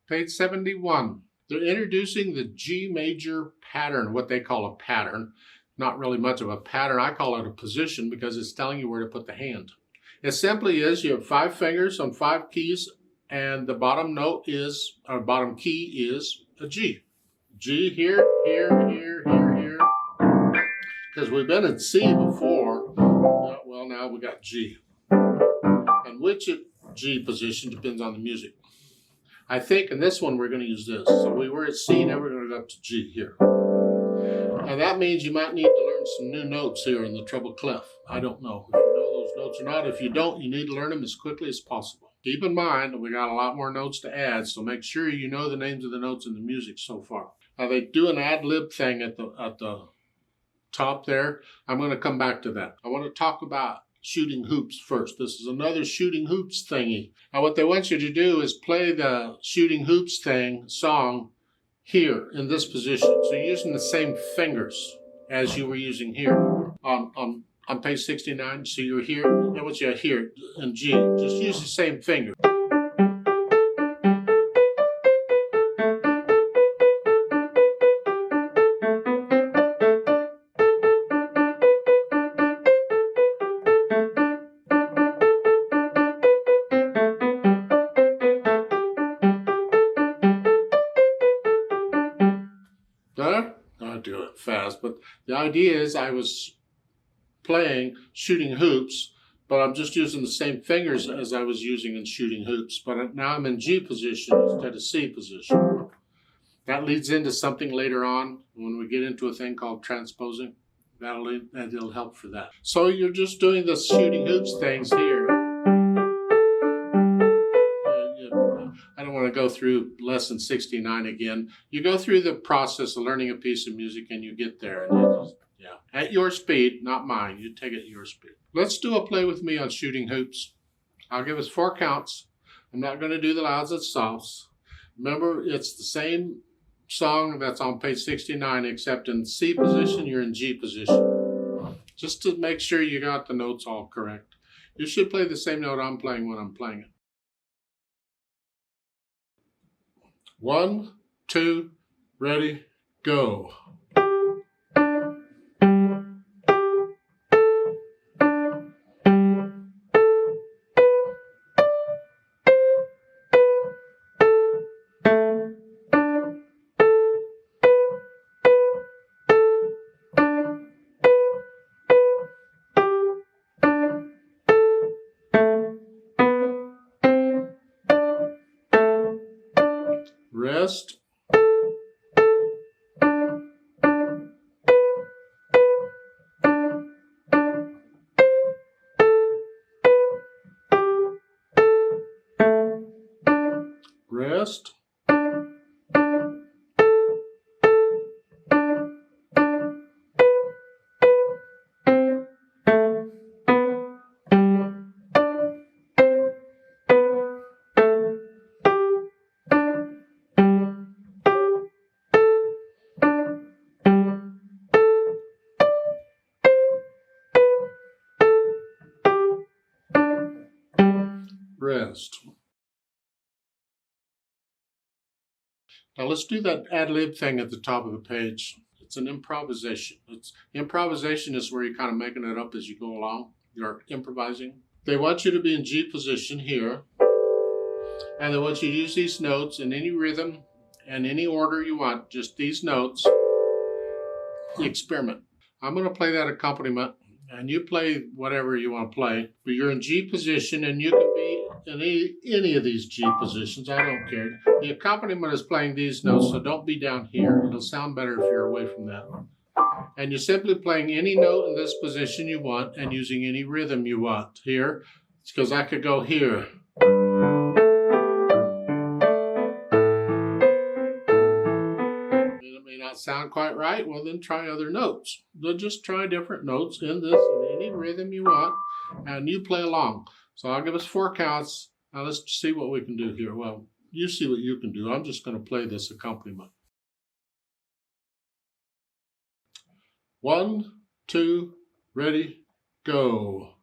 Page 71. They're introducing the G major pattern, what they call a pattern. Not really much of a pattern. I call it a position because it's telling you where to put the hand. It simply is you have 5 fingers on 5 keys, and the bottom note is, or bottom key is a G. G here, here, here, here, here. Because we've been in C before. Well, now we got G. And which G position depends on the music. I think in this one we're going to use this. So we were at C, now we're going to go up to G here. And that means you might need to learn some new notes here in the treble clef. I don't know if you know those notes or not. If you don't, you need to learn them as quickly as possible. Keep in mind that we got a lot more notes to add, so make sure you know the names of the notes in the music so far. Now they do an ad-lib thing at the top there. I'm going to come back to that. I want to talk about shooting hoops first. This is another shooting hoops thingy. Now what they want you to do is play the shooting hoops song here in this position. So you're using the same fingers as you were using here on page 69. So you're here, I want you here in G. Just use the same finger. I'll do it fast, but the idea is I was playing shooting hoops, but I'm just using the same fingers as I was using in shooting hoops, but now I'm in G position instead of C position. That leads into something later on when we get into a thing called transposing. It'll help for that. So you're just doing the shooting hoops things here. I don't want to go through lesson 69 again. You go through the process of learning a piece of music and you get there. And you just, at your speed, not mine. You take it at your speed. Let's do a play with me on shooting hoops. I'll give us 4 counts. I'm not going to do the louds and softs. Remember, it's the same song that's on page 69, except in C position, you're in G position. Just to make sure you got the notes all correct. You should play the same note I'm playing when I'm playing it. 1, 2, ready, go. Rest. Rest. Rest. Now let's do that ad-lib thing at the top of the page. It's an improvisation. Improvisation is where you're kind of making it up as you go along. You're improvising. They want you to be in G position here. And they want you to use these notes in any rhythm and any order you want. Just these notes. Experiment. I'm going to play that accompaniment. And you play whatever you want to play, but you're in G position, and you can be in any of these G positions. I don't care. The accompaniment is playing these notes, so don't be down here. It'll sound better if you're away from that. And you're simply playing any note in this position you want and using any rhythm you want. Here, it's because I could go here. Sound quite right, well then try other notes. They'll just try different notes in this in any rhythm you want, and you play along. So I'll give us 4 counts. Now let's see what we can do here. Well, you see what you can do. I'm just going to play this accompaniment. 1, 2, ready, go.